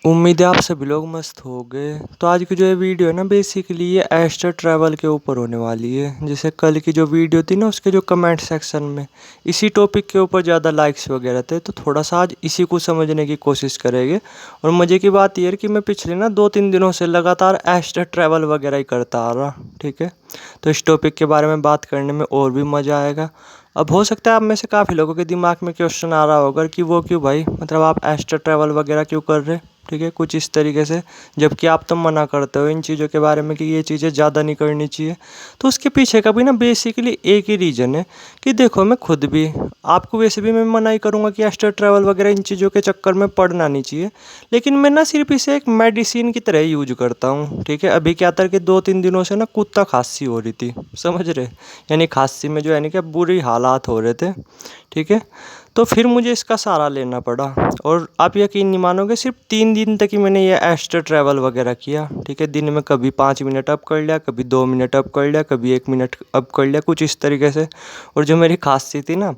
उम्मीद है आप सभी लोग मस्त हो गए। तो आज की जो ये वीडियो है ना, बेसिकली ये एस्टर ट्रैवल के ऊपर होने वाली है। जैसे कल की जो वीडियो थी ना, उसके जो कमेंट सेक्शन में इसी टॉपिक के ऊपर ज़्यादा लाइक्स वगैरह थे, तो थोड़ा सा आज इसी को समझने की कोशिश करेंगे। और मज़े की बात यह है कि मैं पिछले ना 2-3 दिनों से लगातार एस्टर ट्रैवल वगैरह ही करता आ रहा। ठीक है, तो इस टॉपिक के बारे में बात करने में और भी मज़ा आएगा। अब हो सकता है आप में से काफ़ी लोगों के दिमाग में क्वेश्चन आ रहा होगा कि वो क्यों भाई, मतलब आप एस्टर ट्रैवल वगैरह क्यों कर रहे। ठीक है, कुछ इस तरीके से, जबकि आप तो मना करते हो इन चीज़ों के बारे में कि ये चीज़ें ज़्यादा नहीं करनी चाहिए। तो उसके पीछे का भी ना बेसिकली एक ही रीज़न है कि देखो, मैं खुद भी, आपको वैसे भी मैं मना ही करूँगा कि एस्टर ट्रैवल वगैरह इन चीज़ों के चक्कर में पड़ना नहीं चाहिए, लेकिन मैं ना सिर्फ इसे एक मेडिसिन की तरह यूज करता हूँ। ठीक है, अभी क्या था कि 2-3 दिनों से ना कुत्ता खांसी हो रही थी, समझ रहे, यानी खांसी में जो है ना कि बुरी हालात हो रहे थे। ठीक है, तो फिर मुझे इसका सहारा लेना पड़ा। और आप यकीन नहीं मानोगे, सिर्फ 3 दिन तक ही मैंने ये एस्टर ट्रैवल वगैरह किया। ठीक है, दिन में कभी 5 मिनट अप कर लिया, कभी 2 मिनट अप कर लिया, कभी 1 मिनट अप कर लिया, कुछ इस तरीके से। और जो मेरी खांसी थी ना,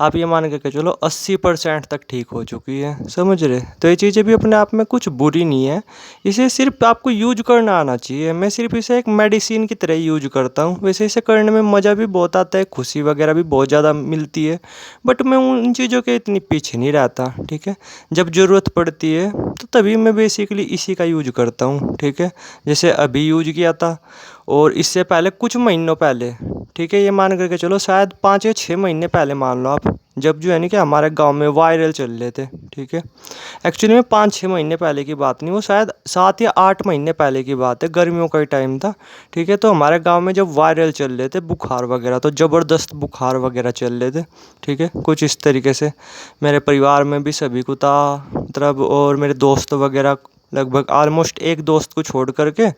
आप ये मान के चलो 80% तक ठीक हो चुकी है, समझ रहे। तो ये चीज़ें भी अपने आप में कुछ बुरी नहीं है, इसे सिर्फ आपको यूज करना आना चाहिए। मैं सिर्फ इसे एक मेडिसिन की तरह यूज करता हूँ। वैसे इसे करने में मज़ा भी बहुत आता है, खुशी वगैरह भी बहुत ज़्यादा मिलती है, बट मैं उन चीज़ों के इतनी पीछे नहीं रहता। ठीक है, जब ज़रूरत पड़ती है तो तभी मैं बेसिकली इसी का यूज करता हूँ। ठीक है, जैसे अभी यूज किया था, और इससे पहले कुछ महीनों पहले, ठीक है, ये मान करके चलो शायद 5 या 6 महीने पहले मान लो आप, जब जो है ना कि हमारे गांव में वायरल चल रहे थे। ठीक है, एक्चुअली में 5-6 महीने पहले की बात नहीं, वो शायद 7 या 8 महीने पहले की बात है, गर्मियों का ही टाइम था। ठीक है, तो हमारे गांव में जब वायरल चल रहे थे बुखार वगैरह, तो ज़बरदस्त बुखार वगैरह चल रहे थे। ठीक है, कुछ इस तरीके से मेरे परिवार में भी सभी को था, मतलब, और मेरे दोस्त वगैरह, लगभग ऑलमोस्ट एक दोस्त को छोड़ करके,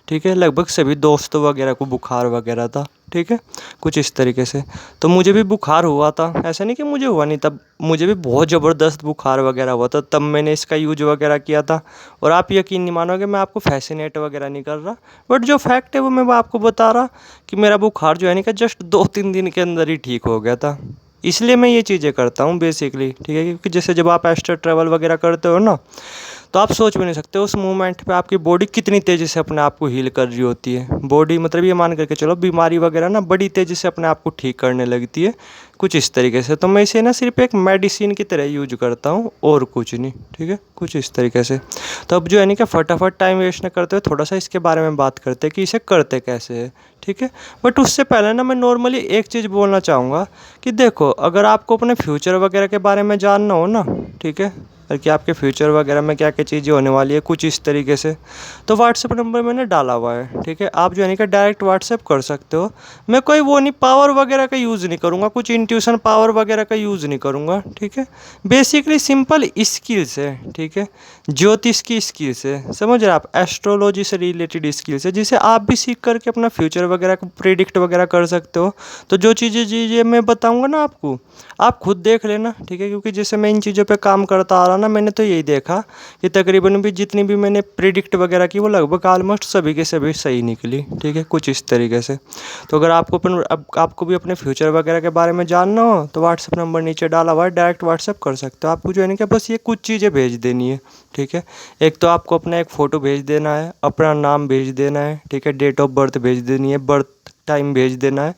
ठीक है, लगभग सभी दोस्तों वगैरह को बुखार वगैरह था। ठीक है, कुछ इस तरीके से। तो मुझे भी बुखार हुआ था, ऐसा नहीं कि मुझे हुआ नहीं, तब मुझे भी बहुत ज़बरदस्त बुखार वगैरह हुआ था, तब मैंने इसका यूज वगैरह किया था। और आप यकीन नहीं मानोगे, मैं आपको फैसिनेट वगैरह नहीं कर रहा, बट जो फैक्ट है वो मैं आपको बता रहा कि मेरा बुखार जो है नहीं कि जस्ट 2-3 दिन के अंदर ही ठीक हो गया था। इसलिए मैं ये चीज़ें करता हूँ बेसिकली। ठीक है, क्योंकि जैसे जब आप एस्टर ट्रैवल वगैरह करते हो ना, तो आप सोच भी नहीं सकते उस मोमेंट पे आपकी बॉडी कितनी तेज़ी से अपने आप को हील कर रही होती है। बॉडी, मतलब ये मान करके चलो, बीमारी वगैरह ना बड़ी तेज़ी से अपने आप को ठीक करने लगती है, कुछ इस तरीके से। तो मैं इसे ना सिर्फ एक मेडिसिन की तरह यूज करता हूँ, और कुछ नहीं। ठीक है, कुछ इस तरीके से। तो अब जो है ना कि फटाफट टाइम वेस्ट न करते हुए थोड़ा सा इसके बारे में बात करते हैं कि इसे करते कैसे है। ठीक है, बट उससे पहले ना मैं नॉर्मली एक चीज़ बोलना चाहूँगा कि देखो, अगर आपको अपने फ्यूचर वगैरह के बारे में जानना हो ना, ठीक है, और कि आपके फ्यूचर वगैरह में क्या क्या चीज़ें होने वाली है, कुछ इस तरीके से, तो व्हाट्सएप नंबर मैंने डाला हुआ है। ठीक है, आप जो है ना कि डायरेक्ट व्हाट्सएप कर सकते हो। मैं कोई वो नहीं, पावर वगैरह का यूज़ नहीं करूँगा, कुछ इंट्यूशन पावर वगैरह का यूज़ नहीं करूँगा। ठीक है, बेसिकली सिंपल स्किल्स है। ठीक है, ज्योतिष की स्किल्स है, समझ रहे आप, एस्ट्रोलॉजी से रिलेटेड स्किल्स है, जिसे आप भी सीख करके अपना फ्यूचर वगैरह को प्रिडिक्ट वगैरह कर सकते हो। तो जो चीज़ें मैं बताऊँगा ना आपको, आप खुद देख लेना। ठीक है, क्योंकि जैसे मैं इन चीज़ों पे काम करता आ रहा ना, मैंने तो यही देखा कि तकरीबन भी जितनी भी मैंने प्रिडिक्ट वगैरह की, वो लगभग ऑलमोस्ट सभी के सभी सही निकली। ठीक है, कुछ इस तरीके से। तो अगर आपको आपको भी अपने फ्यूचर वगैरह के बारे में जानना हो, तो व्हाट्सएप नंबर नीचे डाला हुआ है, डायरेक्ट व्हाट्सएप कर सकते हो। आपको जो है ना कि बस ये कुछ चीज़ें भेज देनी है। ठीक है, एक तो आपको अपना एक फ़ोटो भेज देना है, अपना नाम भेज देना है, ठीक है, डेट ऑफ बर्थ भेज देनी है, बर्थ टाइम भेज देना है,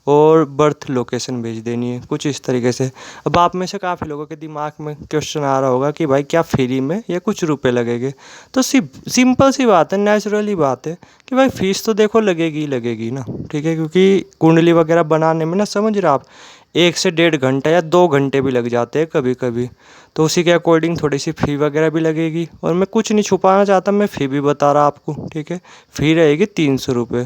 और बर्थ लोकेशन भेज देनी है, कुछ इस तरीके से। अब आप में से काफ़ी लोगों के दिमाग में क्वेश्चन आ रहा होगा कि भाई क्या फ्री में या कुछ रुपए लगेंगे। तो सिंपल सी बात है, नेचुरली बात है कि भाई फीस तो देखो लगेगी ही लगेगी ना। ठीक है, क्योंकि कुंडली वगैरह बनाने में ना, समझ रहे आप, 1 से 1.5 घंटा या 2 घंटे भी लग जाते हैं कभी कभी। तो उसी के अकॉर्डिंग थोड़ी सी फ़ी वगैरह भी लगेगी। और मैं कुछ नहीं छुपाना चाहता, मैं फ़ी भी बता रहा आपको। ठीक है, फ़ी रहेगी 300 रुपये।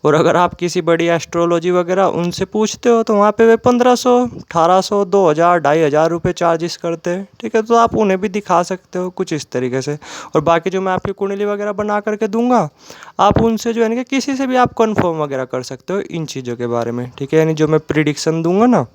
और अगर आप किसी बड़ी एस्ट्रोलॉजी वगैरह उनसे पूछते हो, तो वहाँ पे वे 1500, 1800, 2000, 2500 रुपये चार्जेस करते हैं। ठीक है, तो आप उन्हें भी दिखा सकते हो, कुछ इस तरीके से। और बाकी जो मैं आपकी कुंडली वगैरह बना करके दूंगा, आप उनसे जो है ना कि किसी से भी आप कंफर्म वगैरह कर सकते हो इन चीज़ों के बारे में। ठीक है, यानी जो मैं प्रिडिक्शन दूंगा ना,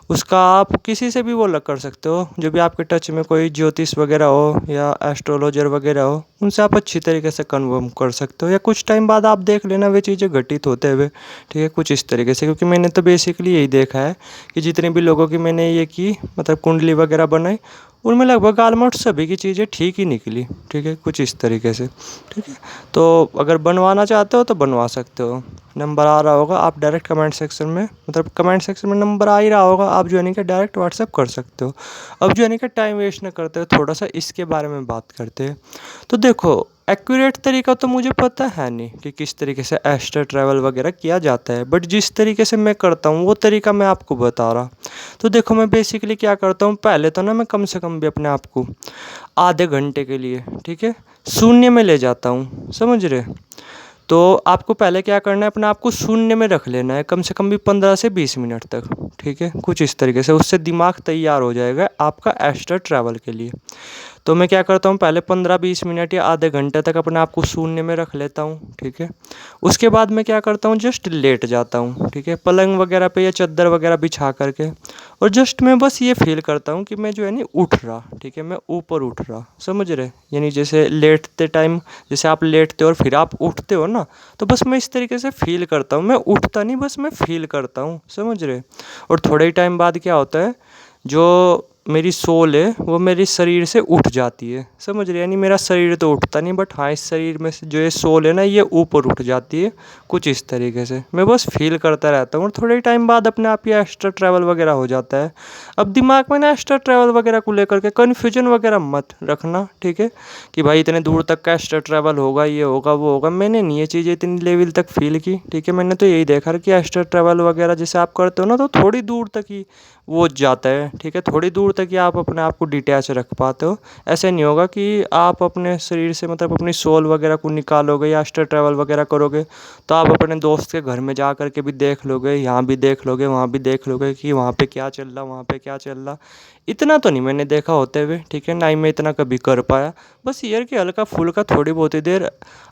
उसका आप किसी से भी वो कर सकते हो, जो भी आपके टच में कोई ज्योतिष वगैरह हो या एस्ट्रोलॉजर वगैरह हो, उनसे आप अच्छी तरीके से कन्फर्म कर सकते हो, या कुछ टाइम बाद आप देख लेना वे चीज़ें घटित होते हुए, ठीक है, कुछ इस तरीके से। क्योंकि मैंने तो बेसिकली यही देखा है कि जितने भी लोगों की मैंने ये की मतलब कुंडली वगैरह बनाई, उनमें लगभग ऑलमोस्ट सभी की चीज़ें ठीक ही निकली, ठीक है, कुछ इस तरीके से, ठीक है। तो अगर बनवाना चाहते हो तो बनवा सकते हो। नंबर आ रहा होगा, आप डायरेक्ट कमेंट सेक्शन में मतलब कमेंट सेक्शन में नंबर आ ही रहा होगा, आप जो है नहीं कि डायरेक्ट व्हाट्सएप कर सकते हो। अब जो है नहीं कि टाइम वेस्ट ना करते हो, थोड़ा सा इसके बारे में बात करते हैं। तो देखो, एक्यूरेट तरीका तो मुझे पता है नहीं कि किस तरीके से एस्ट्रल ट्रैवल वगैरह किया जाता है, बट जिस तरीके से मैं करता हूँ वो तरीका मैं आपको बता रहा। तो देखो, मैं बेसिकली क्या करता हूँ, पहले तो ना मैं कम से कम भी अपने आप को आधे घंटे के लिए, ठीक है, शून्य में ले जाता हूँ, समझ रहे। तो आपको पहले क्या करना है, अपने आप को शून्य में रख लेना है कम से कम भी 15 से 20 मिनट तक, ठीक है, कुछ इस तरीके से। उससे दिमाग तैयार हो जाएगा आपका एस्ट्रल ट्रैवल के लिए। तो मैं क्या करता हूँ, पहले 15-20 मिनट या आधे घंटे तक अपने आप को शून्य में रख लेता हूँ, ठीक है। उसके बाद मैं क्या करता हूँ, जस्ट लेट जाता हूँ, ठीक है, पलंग वगैरह पे या चादर वगैरह बिछा करके, और जस्ट मैं बस ये फील करता हूँ कि मैं जो है नहीं उठ रहा, ठीक है, मैं ऊपर उठ रहा, समझ रहे। यानी जैसे लेटते टाइम, जैसे आप लेटते हो और फिर आप उठते हो ना, तो बस मैं इस तरीके से फील करता हूँ, मैं उठता नहीं, बस मैं फील करता हूँ, समझ रहे। और थोड़े ही टाइम बाद क्या होता है, जो मेरी सोल है वो मेरे शरीर से उठ जाती है, समझ रहे। यानी मेरा शरीर तो उठता नहीं, बट हाँ, इस शरीर में से जो ये सोल है ना, ये ऊपर उठ जाती है, कुछ इस तरीके से। मैं बस फील करता रहता हूँ और थोड़े टाइम बाद अपने आप ही एस्ट्रल ट्रैवल वगैरह हो जाता है। अब दिमाग में ना एस्ट्रल ट्रैवल वगैरह को लेकर के कन्फ्यूजन वगैरह मत रखना, ठीक है, कि भाई इतने दूर तक का एस्ट्रल ट्रैवल होगा, ये होगा, वो होगा। मैंने नहीं ये चीज़ें इतनी लेवल तक फील की, ठीक है। मैंने तो यही देखा कि एस्ट्रल ट्रैवल वगैरह जैसे आप करते हो ना, तो थोड़ी दूर तक ही वो जाता है, ठीक है, थोड़ी दूर तक ही आप अपने आप को डिटैच रख पाते हो। ऐसे नहीं होगा कि आप अपने शरीर से मतलब अपनी सोल वगैरह को निकालोगे या एस्ट्रल ट्रैवल वगैरह करोगे, तो आप अपने दोस्त के घर में जा कर के भी देख लोगे, यहाँ भी देख लोगे, वहाँ भी देख लोगे कि वहाँ पे क्या चल रहा, वहाँ पे क्या चल रहा। इतना तो नहीं मैंने देखा होते हुए, ठीक है, ना ही मैं इतना कभी कर पाया। बस ये है कि हल्का फुल्का थोड़ी बहुत ही देर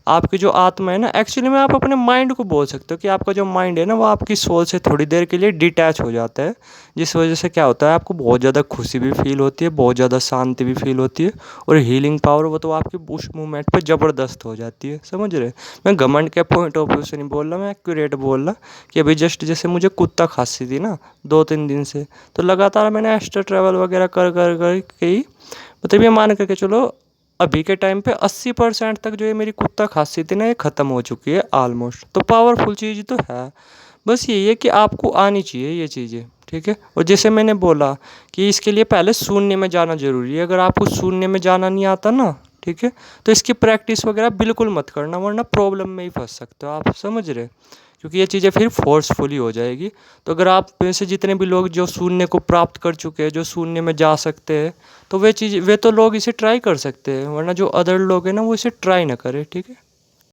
आपकी जो आत्मा है ना, एक्चुअली में आप अपने माइंड को बोल सकते हो कि आपका जो माइंड है ना, वो आपकी सोल से थोड़ी देर के लिए डिटैच हो जाता है, जिस वजह से क्या होता है, आपको बहुत ज़्यादा खुशी भी फील होती है, बहुत ज़्यादा शांति भी फील होती है, और हीलिंग पावर वो तो आपकी उस मूवमेंट पे ज़बरदस्त हो जाती है, समझ रहे। मैं घमंड के पॉइंट ऑफ व्यू से नहीं बोल रहा, मैं एक्यूरेट बोल रहा कि अभी जस्ट जैसे मुझे कुत्ता खांसी थी ना 2-3 दिन से, तो लगातार मैंने एस्ट्रल ट्रैवल वगैरह कर कर कर के ही मतलब ये मान करके चलो, अभी के टाइम पे 80% तक जो ये मेरी कुत्ता खांसी थी ना, ये ख़त्म हो चुकी है ऑलमोस्ट। तो पावरफुल चीज़ तो है, बस यही है कि आपको आनी चाहिए ये चीज़ें, ठीक है। और जैसे मैंने बोला कि इसके लिए पहले शून्य में जाना ज़रूरी है। अगर आपको शून्य में जाना नहीं आता ना, ठीक है, तो इसकी प्रैक्टिस वगैरह बिल्कुल मत करना, वरना प्रॉब्लम में ही फंस सकते हो आप, समझ रहे। क्योंकि ये चीज़ें फिर फोर्सफुली हो जाएगी। तो अगर आप में से जितने भी लोग जो शून्य को प्राप्त कर चुके हैं, जो शून्य में जा सकते हैं, तो वे तो लोग इसे ट्राई कर सकते हैं, वरना जो अदर लोग हैं ना, वो इसे ट्राई ना करें, ठीक है।